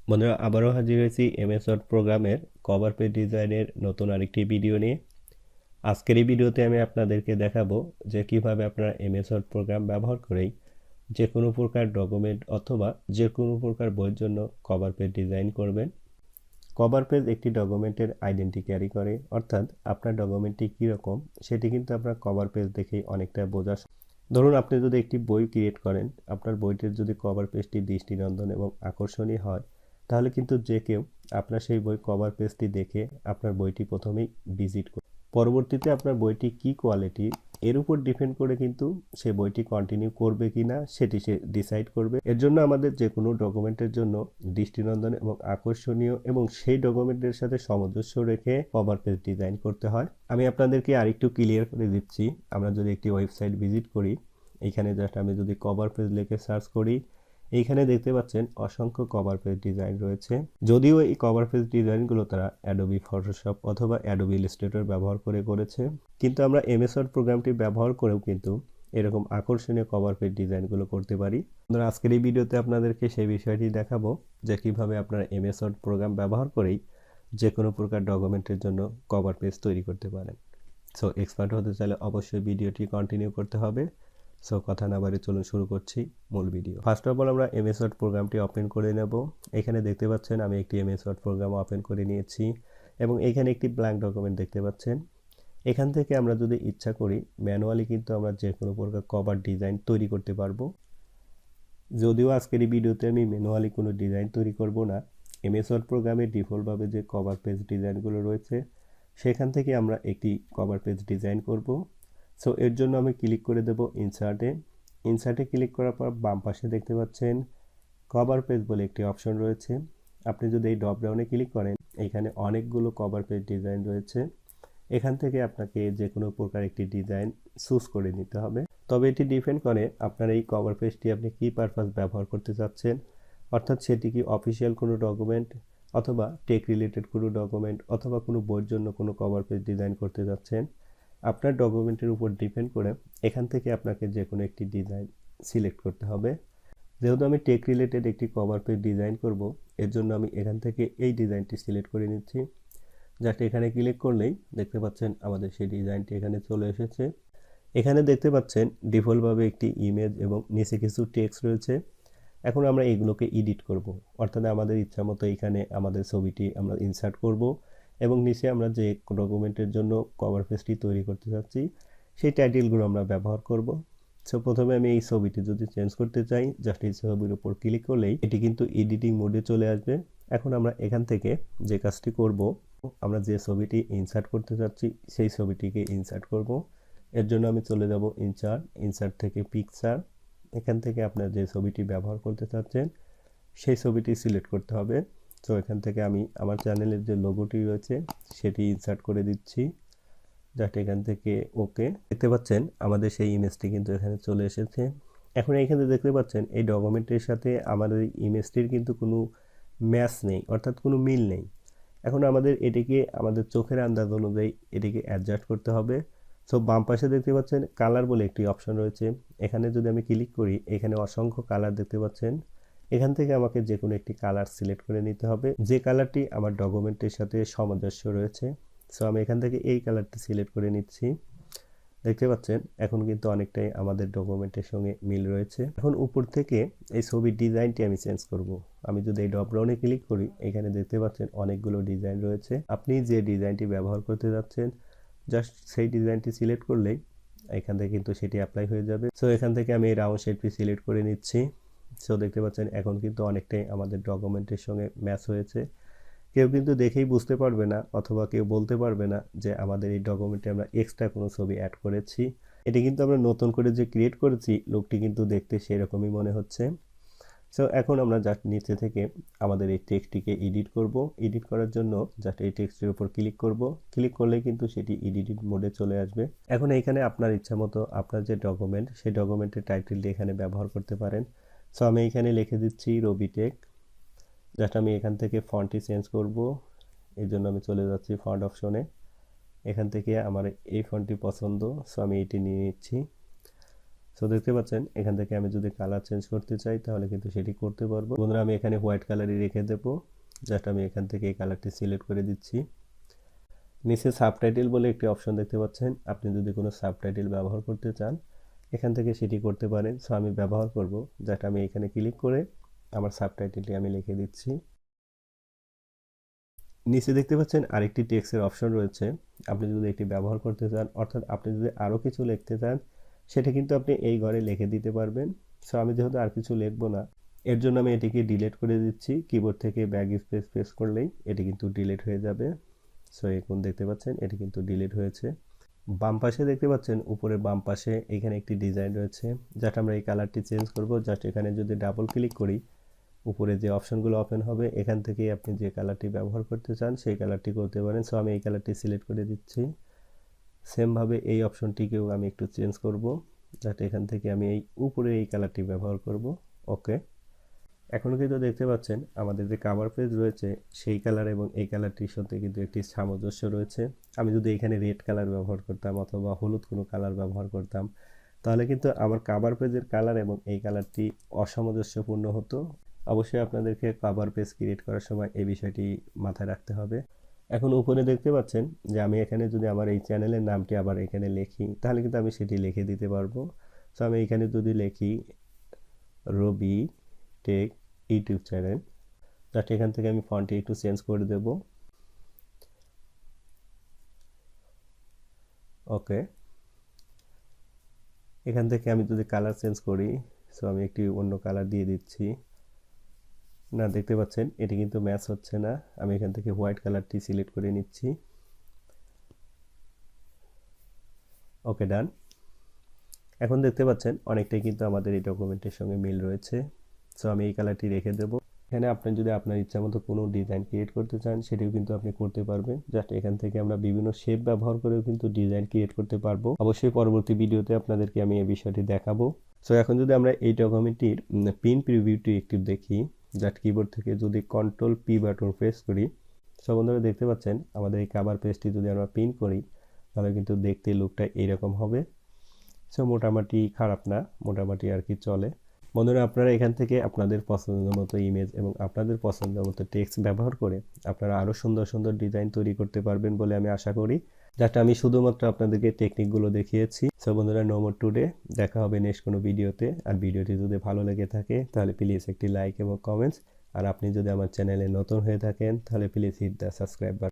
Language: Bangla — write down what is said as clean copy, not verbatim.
বন্ধুরা আবারও হাজির হয়েছি এমএস ওয়ার্ড প্রোগ্রামের কভার পেজ ডিজাইনের নতুন আরেকটি ভিডিও নিয়ে। আজকের এই ভিডিওতে আমি আপনাদেরকে দেখাবো যে কিভাবে আপনারা এমএস ওয়ার্ড প্রোগ্রাম ব্যবহার করেই যে কোনো প্রকার ডকুমেন্ট অথবা যে কোনো প্রকার বইয়ের জন্য কভার পেজ ডিজাইন করবেন। কভার পেজ একটি ডকুমেন্টের আইডেন্টি ক্যারি করে, অর্থাৎ আপনার ডকুমেন্টটি কীরকম সেটি কিন্তু আপনার কভার পেজ দেখেই অনেকটা বোঝা। ধরুন আপনি যদি একটি বই ক্রিয়েট করেন, আপনার বইটির যদি কভার পেজটি দৃষ্টিনন্দন এবং আকর্ষণীয় হয়, তাহলে কিন্তু যে কেউ আপনার সেই বই কভার পেজটি দেখে আপনার বইটি প্রথমেই ভিজিট করবে। পরবর্তীতে আপনার বইটি কী কোয়ালিটি এর উপর ডিপেন্ড করে কিন্তু সে বইটি কন্টিনিউ করবে কি না সেটি সে ডিসাইড করবে। এর জন্য আমাদের যে কোনো ডকুমেন্টের জন্য দৃষ্টিনন্দন এবং আকর্ষণীয় এবং সেই ডকুমেন্টের সাথে সামঞ্জস্য রেখে কভার পেজ ডিজাইন করতে হয়। আমি আপনাদেরকে আরেকটু ক্লিয়ার করে দিচ্ছি। আমরা যদি একটি ওয়েবসাইট ভিজিট করি, এইখানে জাস্ট আমি যদি কভার পেজ লিখে সার্চ করি, এইখানে দেখতে পাচ্ছেন অসংখ্য কভার পেজ ডিজাইন রয়েছে। যদিও এই কভার পেজ ডিজাইনগুলো তারা অ্যাডোবি ফটোশপ অথবা অ্যাডোবি ইলাস্ট্রেটর ব্যবহার করে করেছে, কিন্তু আমরা এমএস ওয়ার্ড প্রোগ্রামটি ব্যবহার করেও কিন্তু এরকম আকর্ষণীয় কভার পেজ ডিজাইনগুলো করতে পারি। আমরা আজকের এই ভিডিওতে আপনাদেরকে সেই বিষয়টি দেখাবো যে কিভাবে আপনারা এমএস ওয়ার্ড প্রোগ্রাম ব্যবহার করেই যে কোনো প্রকার ডকুমেন্টের জন্য কভার পেজ তৈরি করতে পারেন। সো এক্সপার্ট হতে চাইলে অবশ্যই ভিডিওটি কন্টিনিউ করতে হবে। সো কথা না বাড়িয়ে চলুন শুরু করছি মূল ভিডিও। ফার্স্ট অফ অল আমরা এমএস ওয়ার্ড প্রোগ্রামটি ওপেন করে নেব। এখানে দেখতে পাচ্ছেন আমি একটি এমএস ওয়ার্ড প্রোগ্রাম ওপেন করে নিয়েছি এবং এখানে একটি ব্ল্যাঙ্ক ডকুমেন্ট দেখতে পাচ্ছেন। এখান থেকে আমরা যদি ইচ্ছা করি ম্যানুয়ালি কিন্তু আমরা যে কোনো প্রকার কভার ডিজাইন তৈরি করতে পারবো। যদিও আজকের এই ভিডিওতে আমি ম্যানুয়ালি কোনো ডিজাইন তৈরি করব না, এমএস ওয়ার্ড প্রোগ্রামে ডিফল্টভাবে যে কভার পেজ ডিজাইনগুলো রয়েছে সেখান থেকে আমরা একটি কভার পেজ ডিজাইন করব। সো এর জন্য আমি ক্লিক করে দেব ইনসার্টে ক্লিক করার পর বাম পাশে দেখতে পাচ্ছেন কভার পেজ বলে একটি অপশন রয়েছে। আপনি যদি এই ড্রপ ডাউনে ক্লিক করেন, এখানে অনেকগুলো কভার পেজ ডিজাইন রয়েছে। এখান থেকে আপনাকে যে কোনো প্রকার একটি ডিজাইন চুজ করে নিতে হবে। তবে এটি ডিপেন্ড করে আপনার এই কভার পেজটি আপনি কী পারপাস ব্যবহার করতে চাচ্ছেন, অর্থাৎ সেটি কি অফিসিয়াল কোনো ডকুমেন্ট অথবা টেক রিলেটেড কোনো ডকুমেন্ট অথবা কোনো বইয়ের জন্য কোনো কভার পেজ ডিজাইন করতে যাচ্ছেন। আপনার ডকুমেন্টের উপর ডিপেন্ড করে এখান থেকে আপনাকে যে কোনো একটি ডিজাইন সিলেক্ট করতে হবে। যেহেতু আমি টেক রিলেটেড একটি কভার পেজ ডিজাইন করব, এর জন্য আমি এখান থেকে এই ডিজাইনটি সিলেক্ট করে নিচ্ছি। জাস্ট এখানে ক্লিক করলেই দেখতে পাচ্ছেন আমাদের সেই ডিজাইনটি এখানে চলে এসেছে। এখানে দেখতে পাচ্ছেন ডিফল্টভাবে একটি ইমেজ এবং নিচে কিছু টেক্সট রয়েছে। এখন আমরা এগুলোকে এডিট করব, অর্থাৎ আমাদের ইচ্ছা মতো এখানে আমাদের ছবিটি আমরা ইনসার্ট করব এবং নিচে আমরা যে ডকুমেন্টের জন্য কভার পেজটি তৈরি করতে চাচ্ছি সেই টাইটেলগুলো আমরা ব্যবহার করব। সো প্রথমে আমি এই ছবিটি যদি চেঞ্জ করতে চাই, জাস্ট এই ছবির উপর ক্লিক করলেই এটি কিন্তু এডিটিং মোডে চলে আসবে। এখন আমরা এখান থেকে যে কাজটি করব, আমরা যে ছবিটি ইনসার্ট করতে চাচ্ছি সেই ছবিটিকে ইনসার্ট করব। এর জন্য আমি চলে যাব ইনসার্ট থেকে পিকচার। এখান থেকে আপনার যে ছবিটি ব্যবহার করতে চাচ্ছেন সেই ছবিটি সিলেক্ট করতে হবে। তো এখান থেকে আমি আমার চ্যানেলের যে লোগোটি রয়েছে সেটি ইনসার্ট করে দিচ্ছি। জাস্ট এখান থেকে ওকে। দেখতে পাচ্ছেন আমাদের সেই ইমেজটি কিন্তু এখানে চলে এসেছে। এখন এখানে দেখতে পাচ্ছেন এই ডকুমেন্টের সাথে আমাদের ইমেজটির কিন্তু কোনো ম্যাচ নেই, অর্থাৎ কোনো মিল নেই। এখন আমাদের এটিকে আমাদের চোখের আন্দাজ অনুযায়ী এটিকে অ্যাডজাস্ট করতে হবে। সো বাম পাশে দেখতে পাচ্ছেন কালার বলে একটি অপশন রয়েছে। এখানে যদি আমি ক্লিক করি, এখানে অসংখ্য কালার দেখতে পাচ্ছেন। এখান থেকে আমাকে যে কোনো একটি কালার সিলেক্ট করে নিতে হবে, যে কালারটি আমার ডকুমেন্টের সাথে সামঞ্জস্য রয়েছে। সো আমি এখান থেকে এই কালারটি সিলেক্ট করে নিচ্ছি। দেখতে পাচ্ছেন এখন কিন্তু অনেকটাই আমাদের ডকুমেন্টের সঙ্গে মিল রয়েছে। এখন উপর থেকে এই ছবির ডিজাইনটি আমি চেঞ্জ করব। আমি যদি এই ড্রপ ডাউনে ক্লিক করি, এখানে দেখতে পাচ্ছেন অনেকগুলো ডিজাইন রয়েছে। আপনি যে ডিজাইনটি ব্যবহার করতে যাচ্ছেন জাস্ট সেই ডিজাইনটি সিলেক্ট করলেই এখান থেকে কিন্তু সেটি অ্যাপ্লাই হয়ে যাবে। সো এখান থেকে আমি এই রাউন্ড শেপটি সিলেক্ট করে নিচ্ছি। সো দেখতে পাচ্ছেন এখন কিন্তু অনেকটাই আমাদের ডকুমেন্টের সঙ্গে ম্যাচ হয়েছে। কেউ কিন্তু দেখেই বুঝতে পারবে না অথবা কেউ বলতে পারবে না যে আমাদের এই ডকুমেন্টে আমরা এক্সট্রা কোনো ছবি অ্যাড করেছি। এটি কিন্তু আমরা নতুন করে যে ক্রিয়েট করেছি লোকটি কিন্তু দেখতে সেরকমই মনে হচ্ছে। সো এখন আমরা জাস্ট নিচে থেকে আমাদের এই টেক্সটটিকে এডিট করব। এডিট করার জন্য জাস্ট এই টেক্সটের উপর ক্লিক করব। ক্লিক করলে কিন্তু সেটি এডিটিং মোডে চলে আসবে। এখন এইখানে আপনার ইচ্ছা মতো আপনার যে ডকুমেন্ট সেই ডকুমেন্টের টাইটেলটি এখানে ব্যবহার করতে পারেন। সো আমি এখানে লিখে দিচ্ছি রবি টেক। জাস্ট আমি এখান থেকে ফন্টটি চেঞ্জ করব, এই জন্য আমি চলে যাচ্ছি ফন্ট অপশনে। এখান থেকে আমার এই ফন্টটি পছন্দ, সো আমি এটি নিয়ে নিচ্ছি। সো দেখতে পাচ্ছেন এখান থেকে আমি যদি কালার চেঞ্জ করতে চাই তাহলে কিন্তু সেটি করতে পারবো। বন্ধুরা আমি এখানে হোয়াইট কালারই রেখে দেবো। জাস্ট আমি এখান থেকে এই কালারটি সিলেক্ট করে দিচ্ছি। নিচে সাবটাইটেল বলে একটি অপশন দেখতে পাচ্ছেন। আপনি যদি কোনো সাবটাইটেল ব্যবহার করতে চান এখান থেকে সেটি করতে পারেন। সো আমি ব্যবহার করব, জাস্ট আমি এখানে ক্লিক করে আমার সাবটাইটেলটি আমি লিখে দিচ্ছি। নিচে দেখতে পাচ্ছেন আরেকটি টেক্সটের অপশন রয়েছে। আপনি যদি এটি ব্যবহার করতে চান, অর্থাৎ আপনি যদি আরও কিছু লিখতে চান সেটা কিন্তু আপনি এই ঘরে লিখে দিতে পারবেন। সো আমি যেহেতু আর কিছু লিখবো না, এর জন্য আমি এটিকে ডিলিট করে দিচ্ছি। কিবোর্ড থেকে ব্যাক স্পেস প্রেস করলেই এটি কিন্তু ডিলিট হয়ে যাবে। সো এখন দেখতে পাচ্ছেন এটি কিন্তু ডিলিট হয়েছে। বাম পাশে দেখতে পাচ্ছেন উপরে বাম পাশে এখানে একটি ডিজাইন রয়েছে, জাস্ট আমরা এই কালারটি চেঞ্জ করব। জাস্ট এখানে যদি ডাবল ক্লিক করি উপরে যে অপশনগুলো ওপেন হবে, এখান থেকে আপনি যে কালারটি ব্যবহার করতে চান সেই কালারটি করতে পারেন। সো আমি এই কালারটি সিলেক্ট করে দিচ্ছি। সেমভাবে এই অপশনটিকেও আমি একটু চেঞ্জ করব, যাতে এখান থেকে আমি এই উপরে এই কালারটি ব্যবহার করব। ওকে, এখন কিন্তু দেখতে পাচ্ছেন আমাদের যে কভার পেজ রয়েছে সেই কালার এবং এই কালারটির সাথে কিন্তু একটি সামঞ্জস্য রয়েছে। আমি যদি এখানে রেড কালার ব্যবহার করতাম অথবা হলুদ কোনো কালার ব্যবহার করতাম তাহলে কিন্তু আমার কভার পেজের কালার এবং এই কালারটি অসামঞ্জস্যপূর্ণ হতো। অবশ্যই আপনাদেরকে কভার পেজ ক্রিয়েট করার সময় এই বিষয়টি মাথায় রাখতে হবে। এখন উপরে দেখতে পাচ্ছেন যে আমি এখানে যদি আমার এই চ্যানেলের নামটি আবার এখানে লিখি তাহলে কিন্তু আমি সেটি লিখে দিতে পারবো। সো আমি এখানে যদি লিখি রবি টেক ইউটিউব চ্যানেল, জাস্ট এখান থেকে আমি ফন্টটি একটু চেঞ্জ করে দেব। ওকে, এখান থেকে আমি যদি কালার চেঞ্জ করি, সো আমি একটি অন্য কালার দিয়ে দিচ্ছি। না, দেখতে পাচ্ছেন এটি কিন্তু ম্যাচ হচ্ছে না। আমি এখান থেকে হোয়াইট কালারটি সিলেক্ট করে নিচ্ছি। ওকে, ডান। এখন দেখতে পাচ্ছেন অনেকটাই কিন্তু আমাদের এই ডকুমেন্টের সঙ্গে মিল রয়েছে। সো আমি এই কালারটি রেখে দেবো। এখানে আপনি যদি আপনার ইচ্ছা মতো কোনো ডিজাইন ক্রিয়েট করতে চান সেটিও কিন্তু আপনি করতে পারবেন। জাস্ট এখান থেকে আমরা বিভিন্ন শেপ ব্যবহার করেও কিন্তু ডিজাইন ক্রিয়েট করতে পারবো। অবশ্যই পরবর্তী ভিডিওতে আপনাদেরকে আমি এই বিষয়টি দেখাবো। সো এখন যদি আমরা এই ডকুমেন্টটির পিন প্রিভিউটি একটু দেখি, জাস্ট কিবোর্ড থেকে যদি কন্ট্রোল পি বাটন প্রেস করি, সো বন্ধুরা দেখতে পাচ্ছেন আমাদের এই কভার পেজটি যদি আমরা পিন করি তাহলে কিন্তু দেখতে লুকটা এইরকম হবে। সো মোটামুটি খারাপ না, মোটামুটি আর কি চলে। বন্ধুরা আপনারা এখান থেকে আপনাদের পছন্দ মতো ইমেজ এবং আপনাদের পছন্দ মতো টেক্সট ব্যবহার করে আপনারা আরও সুন্দর সুন্দর ডিজাইন তৈরি করতে পারবেন বলে আমি আশা করি। যেটা আমি শুধুমাত্র আপনাদেরকে টেকনিকগুলো দেখিয়েছি। সো বন্ধুরা, নো মোর টুডে। দেখা হবে নেক্সট কোনো ভিডিওতে। আর ভিডিওটি যদি ভালো লেগে থাকে তাহলে প্লিজ একটি লাইক এবং কমেন্টস। আর আপনি যদি আমার চ্যানেলে নতুন হয়ে থাকেন তাহলে please hit the subscribe button.